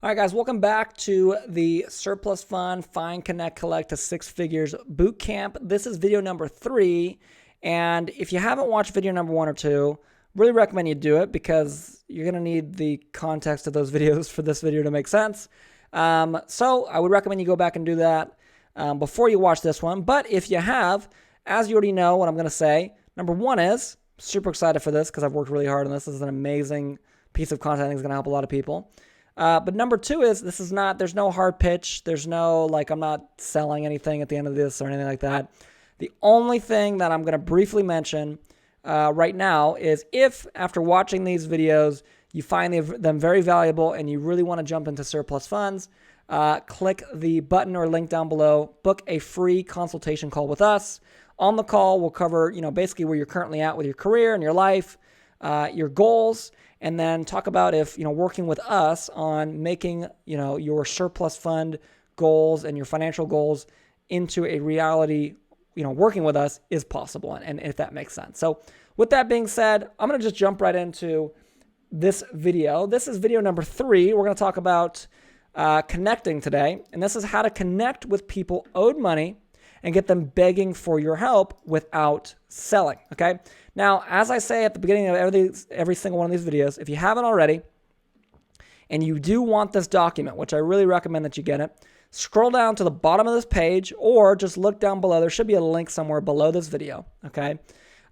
All right, guys, welcome back to the Surplus Fund Find, Connect, Collect to Six Figures Bootcamp. This is video number 3, and if you haven't watched video number 1 or 2, really recommend you do it because you're going to need the context of those videos for this video to make sense. So I would recommend you go back and do that before you watch this one. But if you have, as you already know what I'm going to say, number 1 is, super excited for this because I've worked really hard on this. This is an amazing piece of content. I think it's going to help a lot of people. But number 2 is there's no hard pitch. There's no, I'm not selling anything at the end of this or anything like that. The only thing that I'm going to briefly mention right now is if after watching these videos, you find them very valuable and you really want to jump into surplus funds, click the button or link down below, book a free consultation call with us. On the call, we'll cover, basically where you're currently at with your career and your life, your goals, and then talk about if, working with us on making, your surplus fund goals and your financial goals into a reality, working with us is possible, and if that makes sense. So with that being said, I'm going to just jump right into this video. This is video number 3. We're going to talk about connecting today, and this is how to connect with people owed money and get them begging for your help without selling, okay? Now, as I say at the beginning of every single one of these videos, if you haven't already, and you do want this document, which I really recommend that you get it, scroll down to the bottom of this page or just look down below. There should be a link somewhere below this video, okay,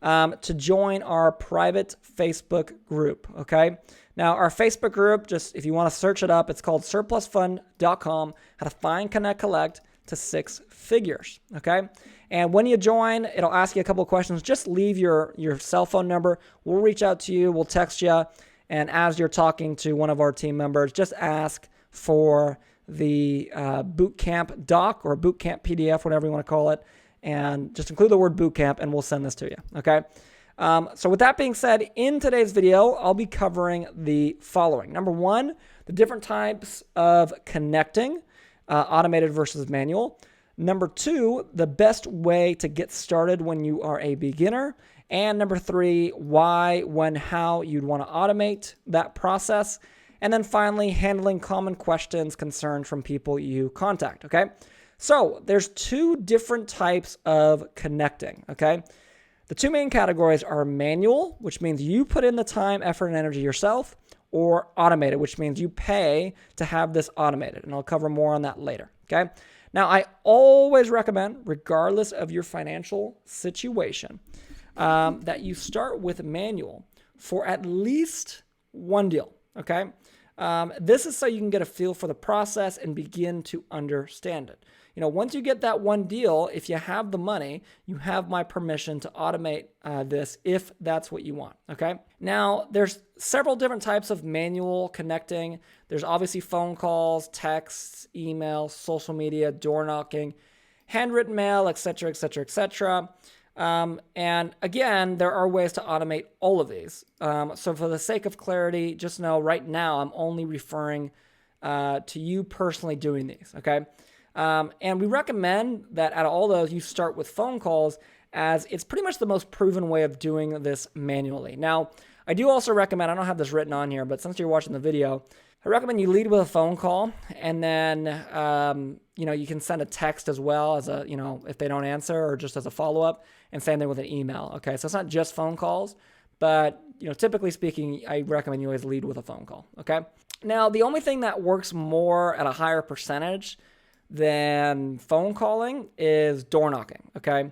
to join our private Facebook group, okay? Now, our Facebook group, just if you want to search it up, it's called surplusfund.com, how to find, connect, collect to 6 figures, okay? And when you join, it'll ask you a couple of questions. Just leave your cell phone number. We'll reach out to you. We'll text you. And as you're talking to one of our team members, just ask for the bootcamp doc or bootcamp PDF, whatever you want to call it, and just include the word bootcamp, and we'll send this to you, okay? So with that being said, in today's video, I'll be covering the following. Number 1, the different types of connecting, automated versus manual. Number 2, the best way to get started when you are a beginner. And number 3, why, when, how you'd want to automate that process. And then finally, handling common questions, concerns from people you contact, okay? So there's 2 different types of connecting, okay? The 2 main categories are manual, which means you put in the time, effort, and energy yourself, or automated, which means you pay to have this automated. And I'll cover more on that later, okay? Now, I always recommend, regardless of your financial situation, that you start with manual for at least one deal, okay? This is so you can get a feel for the process and begin to understand it. Once you get that one deal, if you have the money, you have my permission to automate this if that's what you want, okay? Now, there's several different types of manual connecting. There's obviously phone calls, texts, emails, social media, door knocking, handwritten mail, etc., etc., etc. And again, there are ways to automate all of these. So for the sake of clarity, just know right now I'm only referring to you personally doing these, okay? And we recommend that out of all those, you start with phone calls as it's pretty much the most proven way of doing this manually. Now, I do also recommend, I don't have this written on here, but since you're watching the video, I recommend you lead with a phone call, and then, you can send a text as well as if they don't answer, or just as a follow-up, and same thing with an email, okay? So it's not just phone calls, but, typically speaking, I recommend you always lead with a phone call, okay? Now, the only thing that works more at a higher percentage than phone calling is door knocking, okay?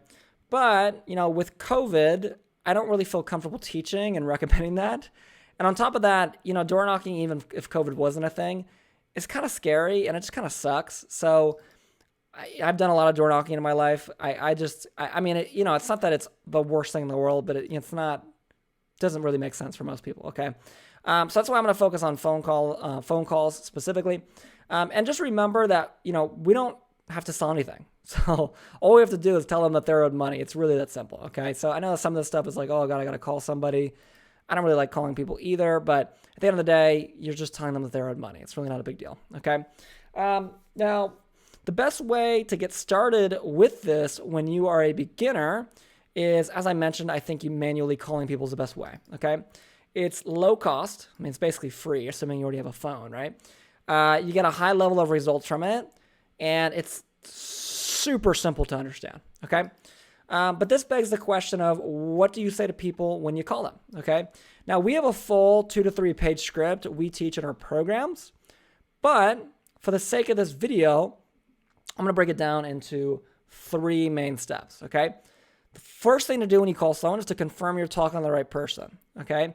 But, with COVID, I don't really feel comfortable teaching and recommending that. And on top of that, door knocking, even if COVID wasn't a thing, is kind of scary and it just kind of sucks. So I've done a lot of door knocking in my life. I mean, it's not that it's the worst thing in the world, but it's not, doesn't really make sense for most people, okay? So that's why I'm going to focus on phone calls specifically. And just remember that, we don't have to sell anything. So all we have to do is tell them that they're owed money. It's really that simple, okay? So I know some of this stuff is like, oh, God, I got to call somebody. I don't really like calling people either, but at the end of the day, you're just telling them that they're owed money. It's really not a big deal, okay? Now, the best way to get started with this when you are a beginner is, as I mentioned, I think you manually calling people is the best way, okay? It's low cost. I mean, it's basically free, assuming you already have a phone, right? You get a high level of results from it, and it's super simple to understand, okay? But this begs the question of, what do you say to people when you call them, okay? Now, we have a full 2 to 3 page script we teach in our programs, but for the sake of this video, I'm going to break it down into 3 main steps, okay? The first thing to do when you call someone is to confirm you're talking to the right person, okay?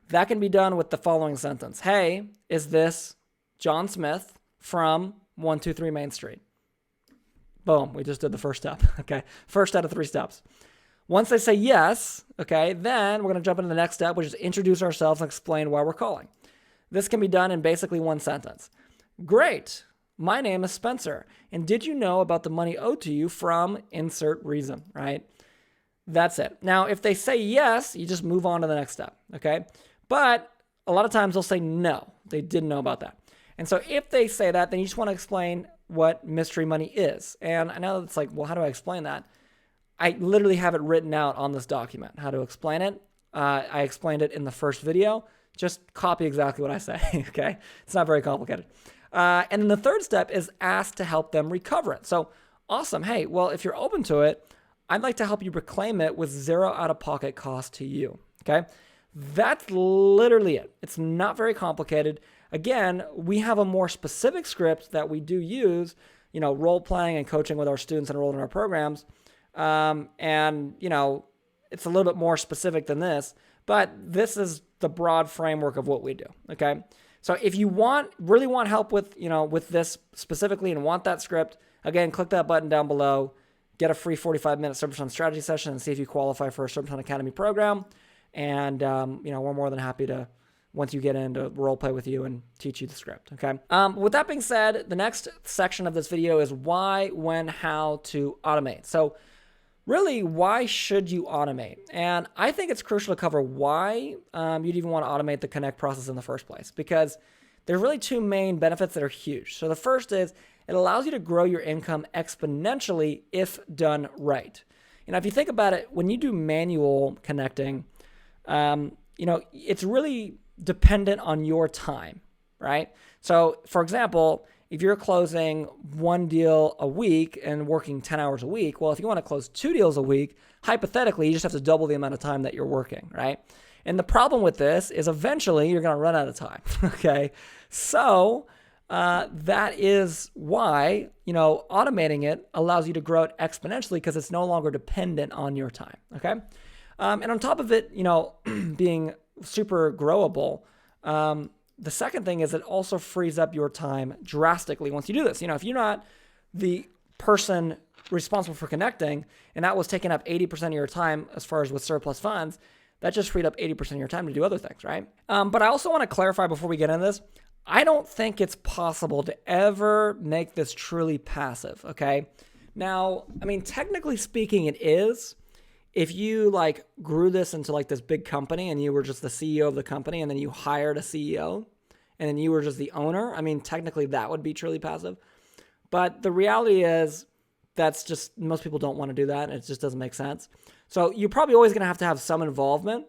That can be done with the following sentence. Hey, is this John Smith from 123 Main Street? Boom, we just did the first step, okay? First out of 3 steps. Once they say yes, okay, then we're going to jump into the next step, which is introduce ourselves and explain why we're calling. This can be done in basically 1 sentence. Great, my name is Spencer, and did you know about the money owed to you from insert reason, right? That's it. Now, if they say yes, you just move on to the next step, okay? But a lot of times they'll say no, they didn't know about that. And so if they say that, then you just want to explain what mystery money is. And I know it's like, well, how do I explain that? I literally have it written out on this document, how to explain it. I explained it in the first video. Just copy exactly what I say, okay? It's not very complicated. And then the third step is ask to help them recover it. So awesome. Hey, well, if you're open to it, I'd like to help you reclaim it with 0 out-of-pocket cost to you, okay? That's literally it. It's not very complicated. Again, we have a more specific script that we do use, you know, role-playing and coaching with our students enrolled in our programs. And, you know, it's a little bit more specific than this, but this is the broad framework of what we do, okay? So if you really want help with, you know, with this specifically and want that script, again, click that button down below, get a free 45-minute SerpLess strategy session and see if you qualify for a SerpLess Academy program. And, you know, we're more than happy to, once you get in, to role play with you and teach you the script, okay? With that being said, the next section of this video is why, when, how to automate. So really, why should you automate? And I think it's crucial to cover why you'd even want to automate the connect process in the first place, because there's really 2 main benefits that are huge. So the first is it allows you to grow your income exponentially if done right. You know, if you think about it, when you do manual connecting, you know, it's really dependent on your time, right? So for example, if you're closing 1 deal a week and working 10 hours a week, well, if you want to close 2 deals a week, hypothetically, you just have to double the amount of time that you're working, right? And the problem with this is eventually you're going to run out of time, okay? So that is why, you know, automating it allows you to grow it exponentially because it's no longer dependent on your time, okay? And on top of it, you know, being super growable, the second thing is it also frees up your time drastically once you do this. You know, if you're not the person responsible for connecting and that was taking up 80% of your time as far as with surplus funds, that just freed up 80% of your time to do other things, right? But I also want to clarify before we get into this, I don't think it's possible to ever make this truly passive, okay? Now, I mean, technically speaking, it is. If you like grew this into like this big company and you were just the CEO of the company and then you hired a CEO and then you were just the owner, I mean, technically that would be truly passive. But the reality is that's just, most people don't want to do that. And it just doesn't make sense. So you're probably always going to have some involvement,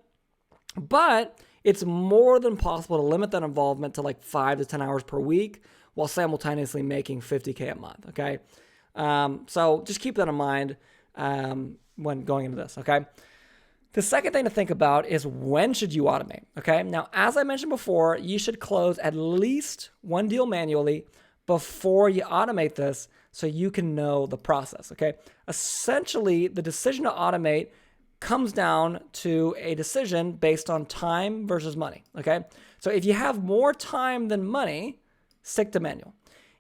but it's more than possible to limit that involvement to like 5 to 10 hours per week while simultaneously making $50K a month, okay? So just keep that in mind when going into this, okay? The second thing to think about is when should you automate, okay? Now, as I mentioned before, you should close at least 1 deal manually before you automate this so you can know the process, okay? Essentially, the decision to automate comes down to a decision based on time versus money, okay? So if you have more time than money, stick to manual.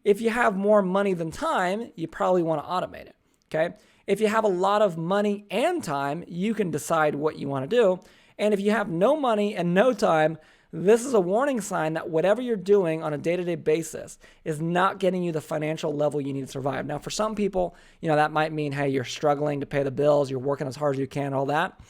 If you have more money than time, you probably want to automate it, okay? If you have a lot of money and time, you can decide what you want to do. And if you have no money and no time, this is a warning sign that whatever you're doing on a day-to-day basis is not getting you the financial level you need to survive. Now, for some people, you know, that might mean, hey, you're struggling to pay the bills, you're working as hard as you can, all that.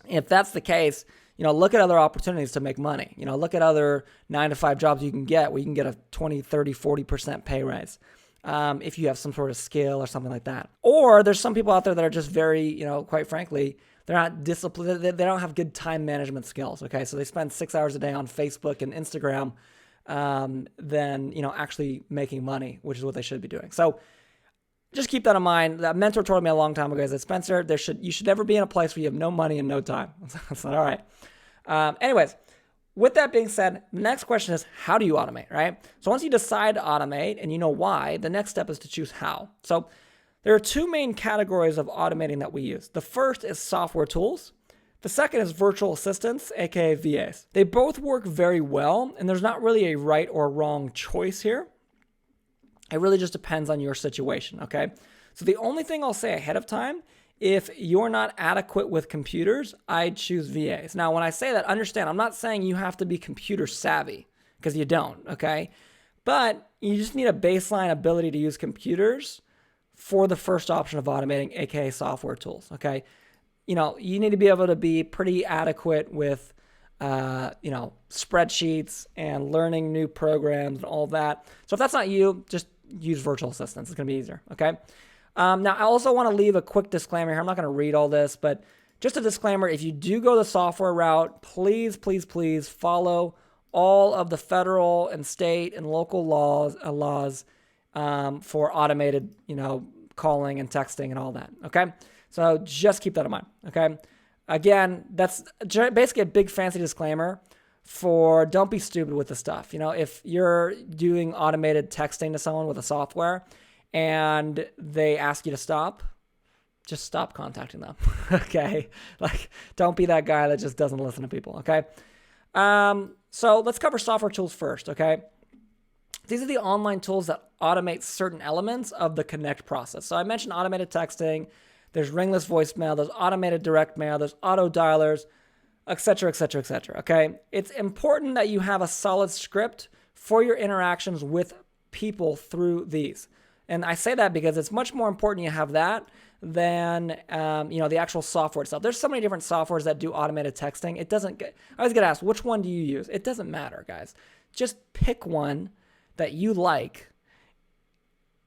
If that's the case, you know, look at other opportunities to make money. You know, look at other 9-to-5 jobs you can get where you can get a 20, 30, 40% pay raise. If you have some sort of skill or something like that. Or there's some people out there that are just very, you know, quite frankly, they're not disciplined. They don't have good time management skills, okay? So they spend 6 hours a day on Facebook and Instagram than, actually making money, which is what they should be doing. So just keep that in mind. That mentor told me a long time ago, he said, Spencer, you should never be in a place where you have no money and no time. That's not all right. Anyways, with that being said, the next question is, how do you automate, right? So once you decide to automate and you know why, the next step is to choose how. So there are two main categories of automating that we use. The first is software tools. The second is virtual assistants, aka VAs. They both work very well, and there's not really a right or wrong choice here. It really just depends on your situation, okay? So the only thing I'll say ahead of time, if you're not adequate with computers, I'd choose VAs. Now, when I say that, understand, I'm not saying you have to be computer savvy, because you don't, okay? But you just need a baseline ability to use computers for the first option of automating, aka software tools, okay? You need to be able to be pretty adequate with spreadsheets and learning new programs and all that. So if that's not you, just use virtual assistants. It's going to be easier, okay? Now, I also want to leave a quick disclaimer here. I'm not going to read all this, but just a disclaimer. If you do go the software route, please, please, please follow all of the federal and state and local laws for automated, calling and texting and all that, okay? So just keep that in mind, okay? Again, that's basically a big fancy disclaimer for don't be stupid with the stuff. If you're doing automated texting to someone with a software and they ask you to stop, just stop contacting them, okay? Don't be that guy that just doesn't listen to people, okay? So let's cover software tools first, okay? These are the online tools that automate certain elements of the connect process. So I mentioned automated texting, there's ringless voicemail, there's automated direct mail, there's auto dialers, et cetera, et cetera, et cetera, okay? It's important that you have a solid script for your interactions with people through these. And I say that because it's much more important you have that than, the actual software itself. There's so many different softwares that do automated texting. I always get asked, which one do you use? It doesn't matter, guys. Just pick one that you like.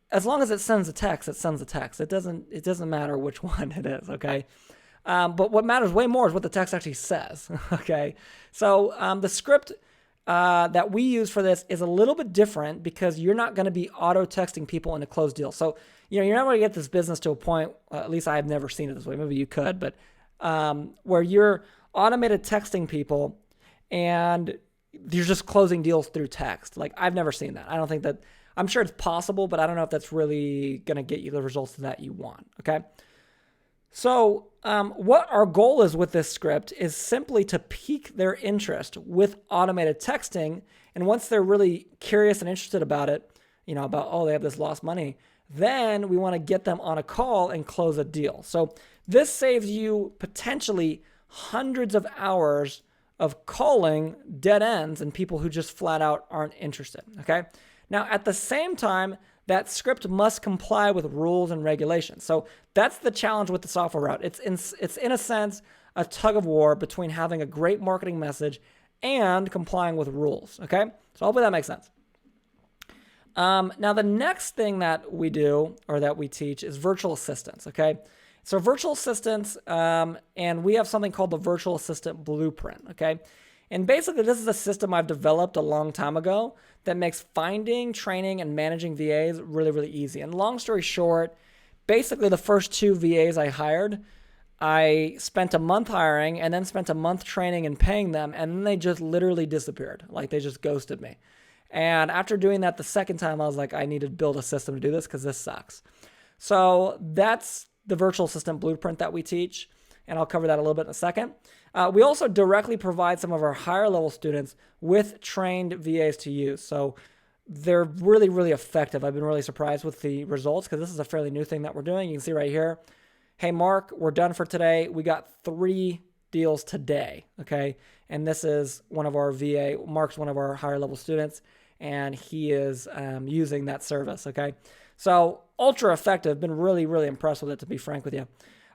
As long as it sends a text, it sends a text. It doesn't matter which one it is, okay? But what matters way more is what the text actually says, okay? So the script that we use for this is a little bit different because you're not going to be auto-texting people into closed deals. So, you're never going to get this business to a point, at least I've never seen it this way, maybe you could, but where you're automated texting people and you're just closing deals through text. I've never seen that. I don't think that, I'm sure it's possible, but I don't know if that's really going to get you the results that you want, okay? So what our goal is with this script is simply to pique their interest with automated texting. And once they're really curious and interested about it, about, they have this lost money, then we want to get them on a call and close a deal. So this saves you potentially hundreds of hours of calling dead ends and people who just flat out aren't interested, okay? Now, at the same time, that script must comply with rules and regulations. So that's the challenge with the software route. It's in a sense a tug of war between having a great marketing message and complying with rules, okay? So hopefully that makes sense. Now, the next thing that we do or that we teach is virtual assistants, okay? So virtual assistants, and we have something called the Virtual Assistant Blueprint, okay? And basically, this is a system I've developed a long time ago that makes finding, training, and managing VAs really, really easy. And long story short, basically the first 2 VAs I hired, I spent a month hiring and then spent a month training and paying them, and then they just literally disappeared. They just ghosted me. And after doing that the second time, I was like, I need to build a system to do this because this sucks. So that's the Virtual Assistant Blueprint that we teach, and I'll cover that a little bit in a second. We also directly provide some of our higher level students with trained VAs to use. So they're really, really effective. I've been really surprised with the results because this is a fairly new thing that we're doing. You can see right here, hey, Mark, we're done for today. We got 3 deals today, okay? And this is one of our VA, Mark's one of our higher level students, and he is using that service, okay? So ultra effective. Been really, really impressed with it, to be frank with you.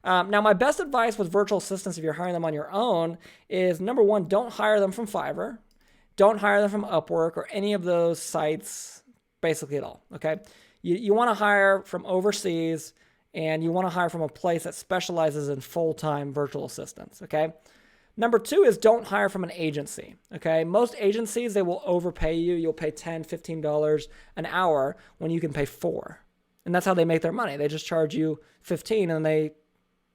Now, my best advice with virtual assistants, if you're hiring them on your own, is number 1, don't hire them from Fiverr. Don't hire them from Upwork or any of those sites, basically at all, okay? You want to hire from overseas, and you want to hire from a place that specializes in full-time virtual assistants, okay? Number 2 is don't hire from an agency, okay? Most agencies, they will overpay you. You'll pay $10, $15 an hour when you can pay $4. And that's how they make their money. They just charge you $15 and they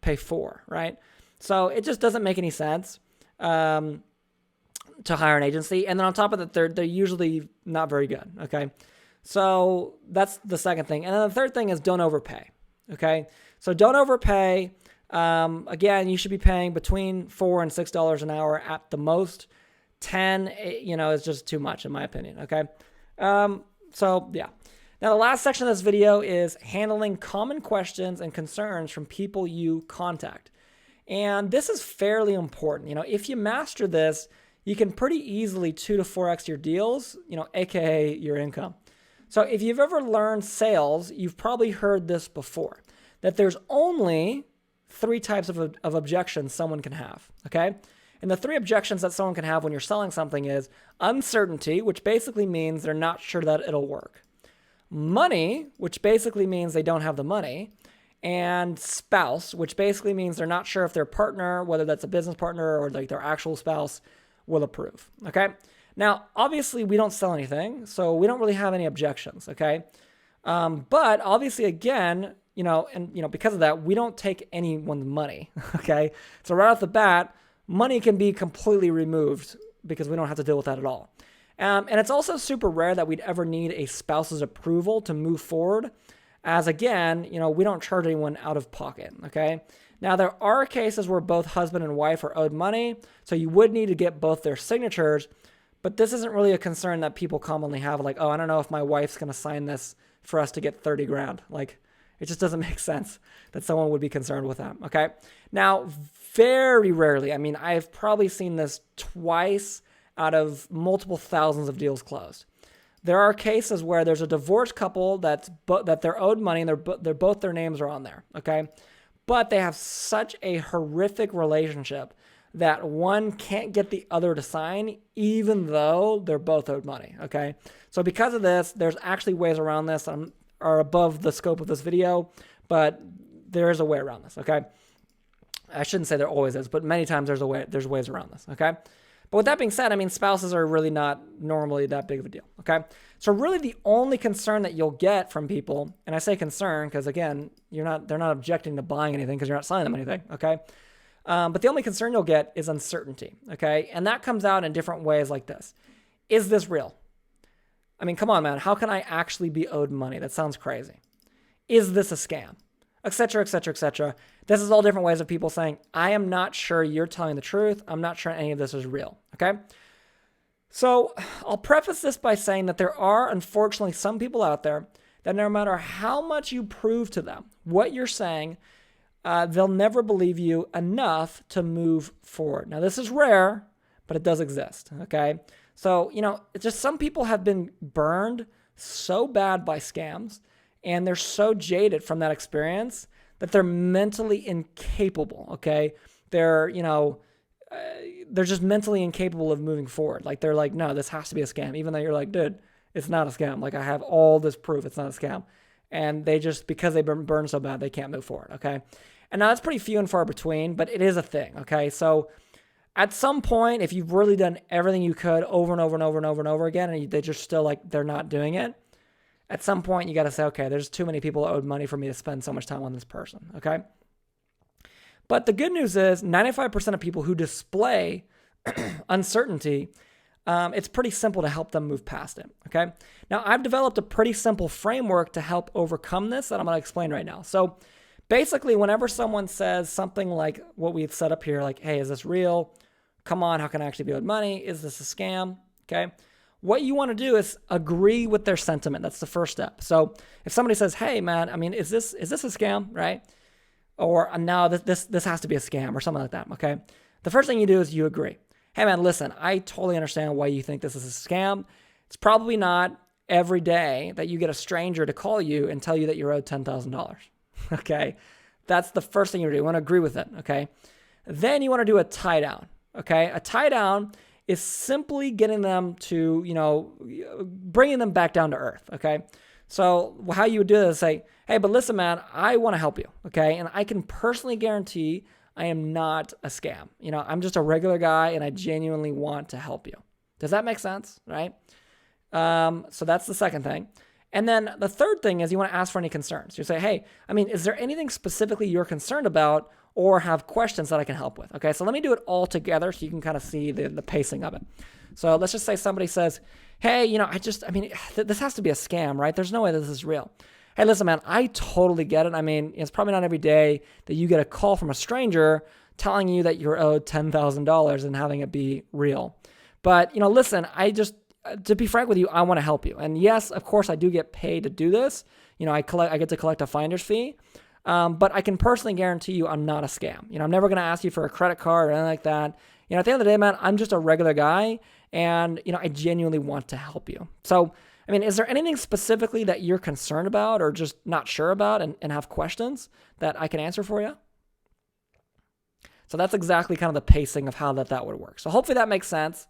pay $4, right? So it just doesn't make any sense to hire an agency. And then on top of that, they're usually not very good, okay? So that's the second thing. And then the third thing is don't overpay, okay? So don't overpay. Again, you should be paying between $4 and $6 an hour at the most. 10, is just too much in my opinion. Okay. So yeah. Now the last section of this video is handling common questions and concerns from people you contact. And this is fairly important. If you master this, you can pretty easily 2 to 4x your deals, AKA your income. So if you've ever learned sales, you've probably heard this before, that there's only 3 types of objections someone can have, okay? And the 3 objections that someone can have when you're selling something is uncertainty, which basically means they're not sure that it'll work. Money, which basically means they don't have the money. And spouse, which basically means they're not sure if their partner, whether that's a business partner or like their actual spouse, will approve, okay? Now, obviously, we don't sell anything, so we don't really have any objections, okay? But obviously, again, because of that, we don't take anyone's money, okay? So right off the bat, money can be completely removed because we don't have to deal with that at all. And it's also super rare that we'd ever need a spouse's approval to move forward, as again, we don't charge anyone out of pocket, okay? Now, there are cases where both husband and wife are owed money, so you would need to get both their signatures, but this isn't really a concern that people commonly have, like, oh, I don't know if my wife's going to sign this for us to get 30 grand. Like, it just doesn't make sense that someone would be concerned with that, okay? Now, very rarely, I've probably seen this twice out of multiple thousands of deals closed. There are cases where there's a divorced couple that they're owed money and their names are on there, okay? But they have such a horrific relationship that one can't get the other to sign, even though they're both owed money, okay? So because of this, there's actually ways around this that are above the scope of this video, but there is a way around this, okay? I shouldn't say there always is, but many times there's ways around this, okay? But with that being said, spouses are really not normally that big of a deal, okay? So really the only concern that you'll get from people, and I say concern because again, they're not objecting to buying anything because you're not selling them anything, okay? But the only concern you'll get is uncertainty, okay? And that comes out in different ways like this. Is this real? Come on, man. How can I actually be owed money? That sounds crazy. Is this a scam? Et cetera, et cetera, et cetera. This is all different ways of people saying, I am not sure you're telling the truth. I'm not sure any of this is real, okay? So I'll preface this by saying that there are, unfortunately, some people out there that no matter how much you prove to them what you're saying, they'll never believe you enough to move forward. Now, this is rare, but it does exist, okay? So, it's just some people have been burned so bad by scams, and they're so jaded from that experience that they're mentally incapable, okay? They're just mentally incapable of moving forward. Like, they're like, no, this has to be a scam, even though you're like, dude, it's not a scam. Like, I have all this proof it's not a scam. And they just, because they've been burned so bad, they can't move forward, okay? And now that's pretty few and far between, but it is a thing, okay? So at some point, if you've really done everything you could over and over and over and over and over again, and they just still like, they're not doing it, at some point you got to say, okay, there's too many people owed money for me to spend so much time on this person, okay? But the good news is 95% of people who display uncertainty, it's pretty simple to help them move past it, okay? Now, I've developed a pretty simple framework to help overcome this that I'm going to explain right now. So basically, whenever someone says something like what we've set up here, like, hey, is this real? Come on, how can I actually be owed money? Is this a scam? Okay. What you want to do is agree with their sentiment. That's the first step. So if somebody says, hey, man, is this a scam, right? Or no, this has to be a scam or something like that, okay? The first thing you do is you agree. Hey, man, listen, I totally understand why you think this is a scam. It's probably not every day that you get a stranger to call you and tell you that you're owed $10,000, okay? That's the first thing you do. You want to agree with it, okay? Then you want to do a tie down, okay? A tie down is simply getting them to, bringing them back down to earth, okay? So how you would do this is say, hey, but listen, man, I want to help you, okay? And I can personally guarantee I am not a scam. You know, I'm just a regular guy and I genuinely want to help you. Does that make sense? Right? So that's the second thing. And then the third thing is you want to ask for any concerns. You say, hey, I mean, is there anything specifically you're concerned about or have questions that I can help with? Okay, so let me do it all together so you can kind of see the pacing of it. So let's just say somebody says, hey, you know, this has to be a scam, right? There's no way that this is real. Hey, listen, man, I totally get it. I mean, it's probably not every day that you get a call from a stranger telling you that you're owed $10,000 and having it be real. But, you know, listen, to be frank with you, I want to help you. And yes, of course, I do get paid to do this. You know, I get to collect a finder's fee. But I can personally guarantee you I'm not a scam. You know, I'm never going to ask you for a credit card or anything like that. You know, at the end of the day, man, I'm just a regular guy. And, you know, I genuinely want to help you. So, I mean, is there anything specifically that you're concerned about or just not sure about and have questions that I can answer for you? So that's exactly kind of the pacing of how that would work. So hopefully that makes sense.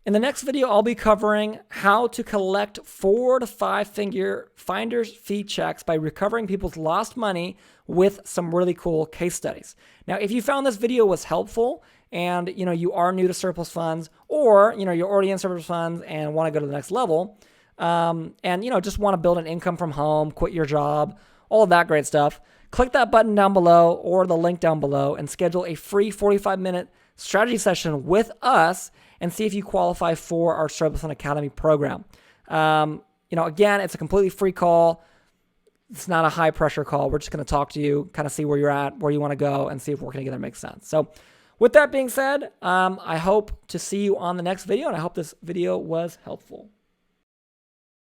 In the next video, I'll be covering how to collect 4 to 5 figure finder's fee checks by recovering people's lost money with some really cool case studies. Now, if you found this video was helpful and you know you are new to surplus funds, or you know you're already in surplus funds and want to go to the next level, and you know just want to build an income from home, quit your job, all of that great stuff, click that button down below or the link down below and schedule a free 45-minute strategy session with us and see if you qualify for our Surplus Fund Academy program. You know, again, it's a completely free call. It's not a high pressure call. We're just going to talk to you, kind of see where you're at, where you want to go, and see if working together makes sense. So with that being said, I hope to see you on the next video, and I hope this video was helpful.